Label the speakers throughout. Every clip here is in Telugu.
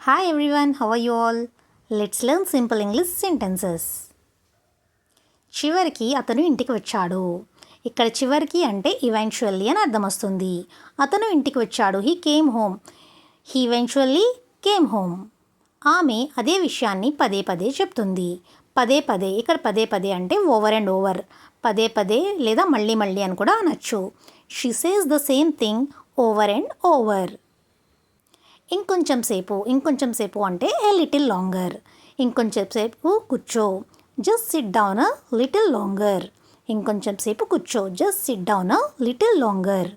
Speaker 1: Hi everyone, how are you all? Let's learn simple English sentences. చివరికి అతను ఇంటికి వచ్చాడు. ఇక్కడ చివరికి అంటే ఈవెన్చువల్లీ అని అర్థం వస్తుంది. అతను ఇంటికి వచ్చాడు. He came home. He eventually came home. ఆమె అదే విషయాన్ని పదే పదే చెప్తుంది. పదే పదే ఇక్కడ పదే పదే అంటే ఓవర్ అండ్ ఓవర్. పదే పదే లేదా మళ్ళీ మళ్ళీ అని కూడా అనొచ్చు. She says the same thing over and over. ఇంకొంచెం సేపు అంటే ఏ లిటిల్ లాంగర్. ఇంకొంచెం సేపు కూర్చో. Just sit down a little longer. ఇంకొంచెం సేపు కూర్చో. Just sit down a little longer.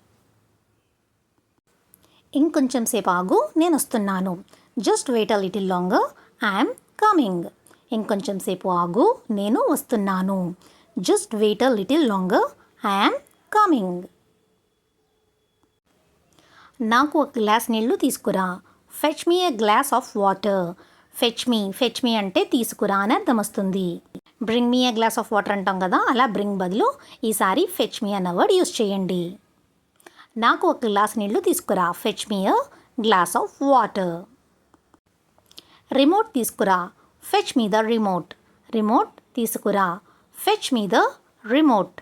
Speaker 1: ఇంకొంచెం సేపు ఆగు, నేను వస్తున్నాను. Just wait a little longer, I'm coming. ఇంకొంచెం సేపు ఆగు, నేను వస్తున్నాను. Just wait a little longer, I'm coming. నాకు ఒక గ్లాస్ నీళ్లు తీసుకురా. Fetch me a glass of water. Fetch మీ అంటే తీసుకురా అని అర్థం వస్తుంది. Bring me a glass of water అంటాం కదా, అలా బ్రింగ్ బదులు ఈసారి ఫెచ్ మీ అన్న వర్డ్ యూస్ చేయండి. నాకు ఒక గ్లాస్ నీళ్లు తీసుకురా. Fetch me a glass of water. Remote తీసుకురా. Fetch me the remote. Remote తీసుకురా. Fetch me the remote.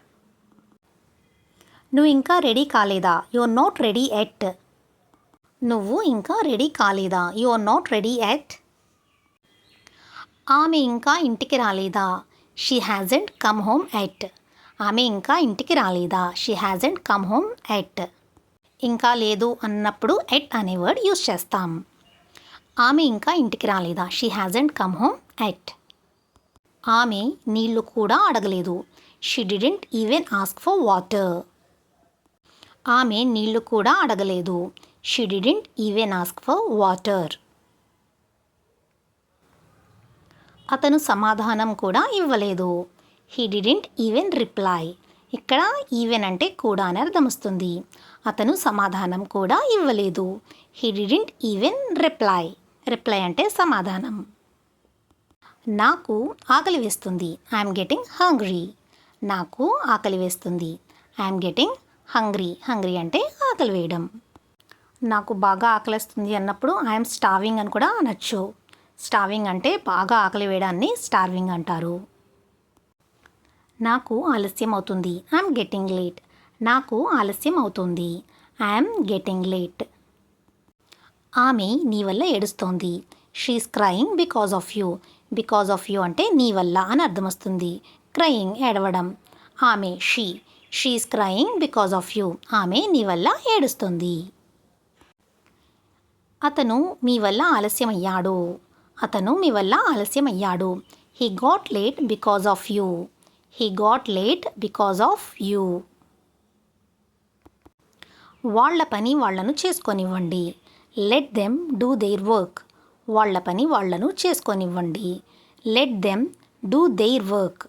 Speaker 1: నువ్వు ఇంకా రెడీ కాలేదా. You are not ready yet. నువ్వు ఇంకా రెడీ కాలేదా. You are not ready yet. ఆమె ఇంకా ఇంటికి రాలేదా. She hasn't come home yet. ఆమె ఇంకా ఇంటికి రాలేదా. She hasn't come home yet. ఇంకా లేదు అన్నప్పుడు ఎట్ అనే వర్డ్ యూస్ చేస్తాం. ఆమె ఇంకా ఇంటికి రాలేదా. She hasn't come home yet. ఆమె నీళ్లు కూడా అడగలేదు. She didn't even ask for water. ఆమె నీళ్లు కూడా అడగలేదు. She didn't even ask for water. అతను సమాధానం కూడా ఇవ్వలేదు. He didn't even reply. ఇక్కడ ఈవెన్ అంటే కూడా అని అర్థం వస్తుంది. అతను సమాధానం కూడా ఇవ్వలేదు. He didn't even reply. Reply అంటే సమాధానం. నాకు ఆకలి వేస్తుంది. I'm getting hungry. నాకు ఆకలి వేస్తుంది. I'm getting hungry. హంగ్రీ అంటే ఆకలి వేయడం. నాకు బాగా ఆకలిస్తుంది అన్నప్పుడు ఐఎమ్ స్టార్వింగ్ అని కూడా అనొచ్చు. స్టార్వింగ్ అంటే బాగా ఆకలి వేయడాన్ని స్టార్వింగ్ అంటారు. నాకు ఆలస్యం అవుతుంది. I'm getting late. నాకు ఆలస్యం అవుతుంది. I'm getting late. ఆమె నీ వల్ల ఏడుస్తోంది. She's crying because of you. Because of you అంటే నీ వల్ల అని అర్థం వస్తుంది. క్రయింగ్ ఏడవడం. ఆమె she's crying because of you. ఆమె నీ వల్ల ఏడుస్తుంది. అతను మీ వల్ల ఆలస్యమయ్యాడు. అతను మీ వల్ల ఆలస్యమయ్యాడు. He got late because of you. He got late because of you. వాళ్ళ పని వాళ్లను చేసుకొనివ్వండి. Let them do their work. వాళ్ళ పని వాళ్లను చేసుకొనివ్వండి. Let them do their work.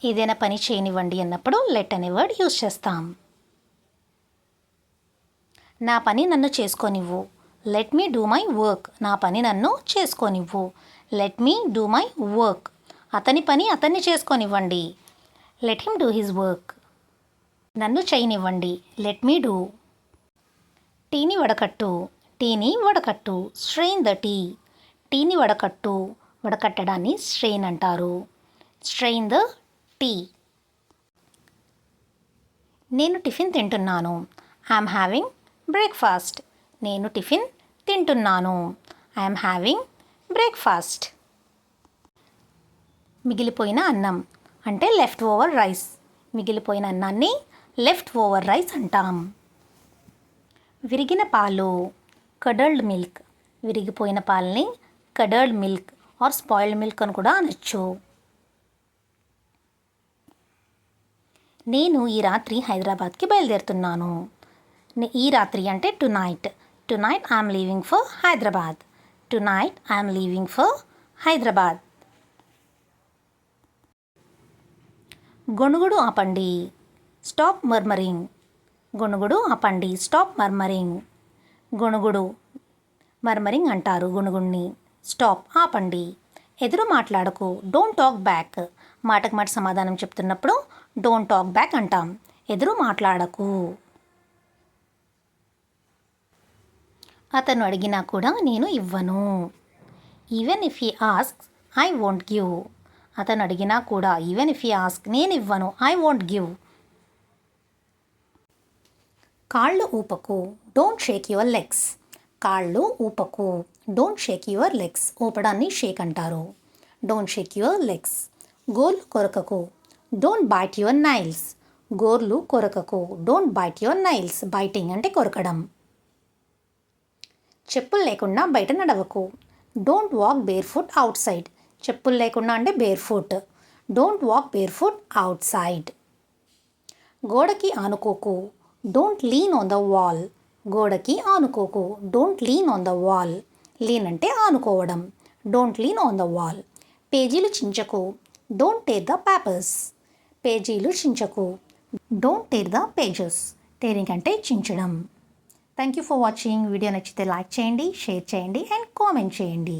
Speaker 1: ఏదైనా పని చేయనివ్వండి అన్నప్పుడు లెట్ అనే వర్డ్ యూస్ చేస్తాం. నా పని నన్ను చేసుకోనివ్వు. Let me do my work. నా పని నన్ను చేసుకోనివ్వు. Let me do my work. అతని పని అతన్ని చేసుకోనివ్వండి. Let him do his work. నన్ను చేయనివ్వండి. Let me do. టీని వడకట్టు. టీని వడకట్టు. Strain the tea. టీని వడకట్టు. వడకట్టడాన్ని స్ట్రెయిన్ అంటారు. Strain the tea. నేను టిఫిన్ తింటున్నాను. I'm having breakfast. నేను టిఫిన్ తింటున్నాను. I'm having breakfast. మిగిలిపోయిన అన్నం అంటే లెఫ్ట్ ఓవర్ రైస్. మిగిలిపోయిన అన్నాన్ని లెఫ్ట్ ఓవర్ రైస్ అంటాం. విరిగిన పాలు. కడర్డ్ మిల్క్. విరిగిపోయిన పాలని కడర్డ్ మిల్క్ ఆర్ స్పాయిల్డ్ మిల్క్ అని కూడా అనొచ్చు. నేను ఈ రాత్రి హైదరాబాద్కి బయలుదేరుతున్నాను. ఈ రాత్రి అంటే tonight. Tonight I'm leaving for Hyderabad. Tonight I'm leaving for Hyderabad. గొణుగుడు ఆపండి. Stop murmuring. గొణుగుడు ఆపండి. Stop murmuring. గొణుగుడు మర్మరింగ్ అంటారు గొణుగుడిని. స్టాప్ ఆపండి. ఎదురు మాట్లాడకు. Don't talk back. మాటకు మాట సమాధానం చెప్తున్నప్పుడు డోంట్ టాక్ బ్యాక్ అంటాం. ఎదురు మాట్లాడకు. అతను అడిగినా కూడా నేను ఇవ్వను. Even if he asks I won't give. అతను అడిగినా కూడా ఈవెన్ ఇఫ్ హీ ఆస్క్ నేను ఇవ్వను, ఐ వోంట్ గివ్. కాళ్ళు ఊపకు, డోంట్ షేక్ యువర్ లెగ్స్. కాళ్ళు ఊపకు, డోంట్ షేక్ యువర్ లెగ్స్. ఊపడాన్ని షేక్ అంటారు. Don't shake your legs. గోర్లు కొరకకు, డోంట్ బైట్ యువర్ నైల్స్. గోర్లు కొరకకు, don't bite your nails. Biting అంటే కొరకడం. చెప్పులు లేకుండా బయట నడవకు, don't walk barefoot outside. చెప్పులు లేకుండా అంటే barefoot. Don't walk barefoot outside. గోడకి ఆనుకోకు, don't lean on the wall. గోడకి ఆనుకోకు, don't lean on the wall. Lean అంటే ఆనుకోవడం. Don't lean on the wall. పేజీలు చించకు, డోంట్ టేర్ ద పేపర్స్. పేజీలు చించకు, don't tear the pages. Tearing అంటే చించడం. Thank you for watching. Video నచ్చితే లైక్ చేయండి, షేర్ చేయండి అండ్ కామెంట్ చేయండి.